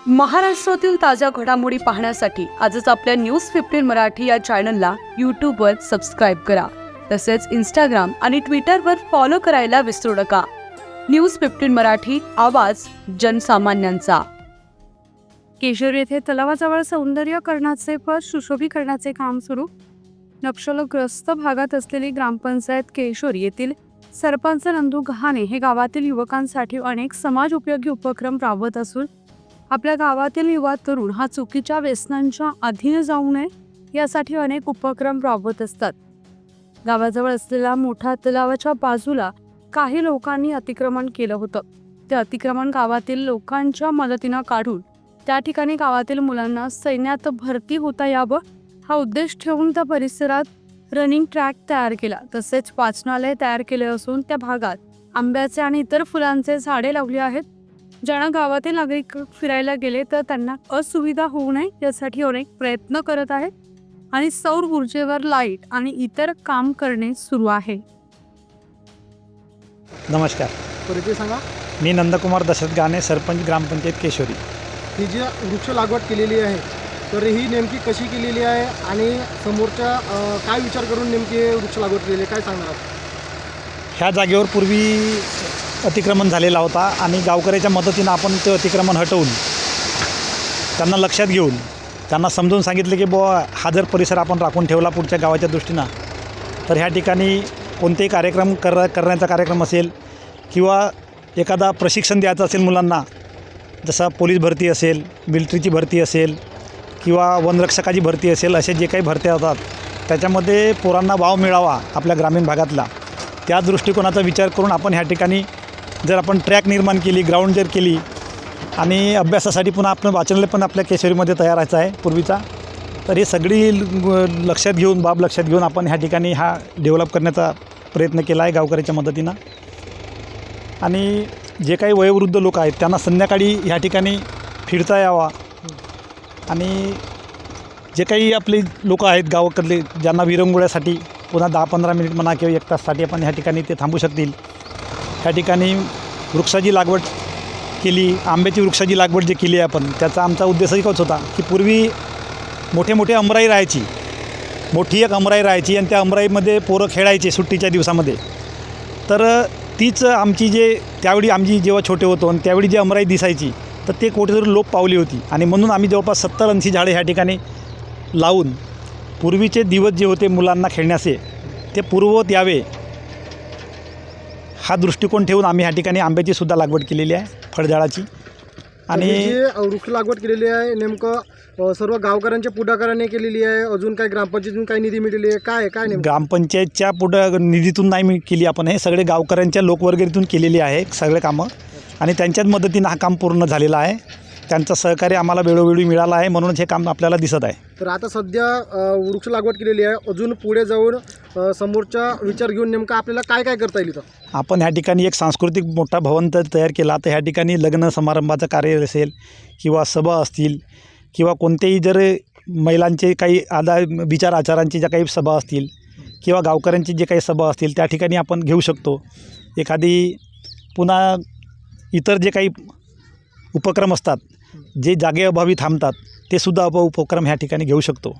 महाराष्ट्रातील ताज्या घडामोडी पाहण्यासाठी आजच आपल्या न्यूज 15 मराठी या चॅनलला यूट्यूबवर सबस्क्राईब करा. तसेच इंस्टाग्राम आणि ट्विटरवर फॉलो करायला विसरू नका. न्यूज 15 मराठी, आवाज जनसामान्यांचा. केशरी येथे तलावाजवळ सौंदर्यीकरणाचे व सुशोभीकरणाचे काम सुरू. नक्षलग्रस्त भागात असलेली ग्रामपंचायत केशरी येथील सरपंच नंदू गहाणे हे गावातील युवकांसाठी अनेक समाज उपयोगी उपक्रम राबवत असून आपल्या गावातील युवा तरुण हा चुकीच्या व्यसनांच्या अधीन जाऊ नये यासाठी अनेक उपक्रम राबवत असतात. गावाजवळ असलेल्या मोठ्या तलावाच्या बाजूला काही लोकांनी अतिक्रमण केलं होतं. ते अतिक्रमण गावातील लोकांच्या मदतीनं काढून त्या ठिकाणी गावातील मुलांना सैन्यात भरती होता यावं हा उद्देश ठेवून त्या परिसरात रनिंग ट्रॅक तयार केला. तसेच वाचनालय तयार केले असून त्या भागात आंब्याचे आणि इतर फुलांचे झाडे लावली आहेत. ज्यांना गावातील नागरिक फिरायला गेले तर त्यांना असुविधा होऊ नये यासाठी अनेक प्रयत्न करत आहेत आणि सौर ऊर्जेवर लाईट आणि इतर काम करणे सुरू आहे. नमस्कार, परिचय सांगा. मी नंदकुमार दशरथ गाणे, सरपंच ग्रामपंचायत केशरी. ही जी वृक्ष लागवड केलेली आहे तर ही नेमकी कशी केलेली आहे आणि समोरच्या काय विचार करून नेमकी वृक्ष लागवड केलेली आहे, काय सांगणार आहात? ह्या जागेवर पूर्वी अतिक्रमण झालेला होता आणि गावकऱ्याच्या मदतीनं आपण ते अतिक्रमण हटवून त्यांना लक्षात घेऊन त्यांना समजून सांगितलं की बुवा हा जर परिसर आपण राखून ठेवला पुढच्या गावाच्या दृष्टीनं तर ह्या ठिकाणी कोणतेही कार्यक्रम करण्याचा कार्यक्रम असेल किंवा एखादा प्रशिक्षण द्यायचं असेल मुलांना, जसं पोलीस भरती असेल, मिलिटरीची भरती असेल किंवा वनरक्षकाची भरती असेल, असे जे काही भरत्या होतात त्याच्यामध्ये पोरांना वाव मिळावा आपल्या ग्रामीण भागातला, त्या दृष्टिकोनाचा विचार करून आपण ह्या ठिकाणी जर आपण ट्रॅक निर्माण केली, ग्राउंड जर केली आणि अभ्यासासाठी पुन्हा आपण वाचनालय पण आपल्या केशरीमध्ये तयार व्हायचं आहे पूर्वीचा, तर हे सगळी बाब लक्षात घेऊन आपण ह्या ठिकाणी हा डेव्हलप करण्याचा प्रयत्न केला आहे गावकऱ्याच्या मदतीनं. आणि जे काही वयोवृद्ध लोक आहेत त्यांना संध्याकाळी ह्या ठिकाणी फिरता यावा आणि जे काही आपले लोक आहेत गावाकडले ज्यांना विरंगुळ्यासाठी पुन्हा 10-15 मिनिट म्हणा किंवा 1 ताससाठी आपण ह्या ठिकाणी ते थांबू शकतील. ह्या ठिकाणी वृक्षाची लागवड केली, आंब्याची वृक्षाची लागवड जी केली आहे आपण, त्याचा आमचा उद्देश एकच होता की पूर्वी मोठे अमराई राहायची, मोठी एक अमराई राहायची आणि त्या अमराईमध्ये पोरं खेळायचे सुट्टीच्या दिवसामध्ये. तर तीच आमची त्यावेळी आम्ही जेव्हा छोटे होतो आणि त्यावेळी जी अमराई दिसायची तर ते कुठेतरी लोप पावली होती आणि म्हणून आम्ही जवळपास 70-80 झाडे ह्या ठिकाणी लावून पूर्वीचे दिवस जे होते मुलांना खेळण्याचे ते पूर्ववत यावे हा दृष्टिकोन ठेवून आम्ही ह्या ठिकाणी आंब्याची सुद्धा लागवड केलेली आहे, फळझाडाची. आणि जी वृक्ष लागवड केलेली आहे नेमकं सर्व गावकऱ्यांच्या पुढाकाराने केलेली आहे, अजून काय ग्रामपंचायतीतून काही निधी मिळालेली आहे, काय नेमकं? ग्रामपंचायतच्या निधीतून नाही केली आपण, हे सगळे गावकऱ्यांच्या लोकवर्गणीतून केलेली आहे सगळे कामं आणि त्यांच्याच मदतीनं हा काम पूर्ण झालेलं आहे. त्यांचं सहकार्य आम्हाला वेळोवेळी मिळालं आहे, म्हणूनच हे काम आपल्याला दिसत आहे. तर आता सध्या वृक्ष लागवड केलेली आहे, अजून पुढे जाऊन समोरचा विचार घेऊन नेमकं आपल्याला काय करता येईल? इथं आपण ह्या ठिकाणी एक सांस्कृतिक मोठा भवन तयार केला, तर ह्या ठिकाणी लग्न समारंभाचं कार्य असेल किंवा सभा असतील किंवा कोणतेही जर महिलांचे काही विचार आचारांची ज्या काही सभा असतील किंवा गावकऱ्यांची जे काही सभा असतील त्या ठिकाणी आपण घेऊ शकतो. एखादी पुन्हा इतर जे काही उपक्रम असतात जे जागेअभावी थांबतात ते सुद्धा उपक्रम ह्या ठिकाणी घेऊ शकतो.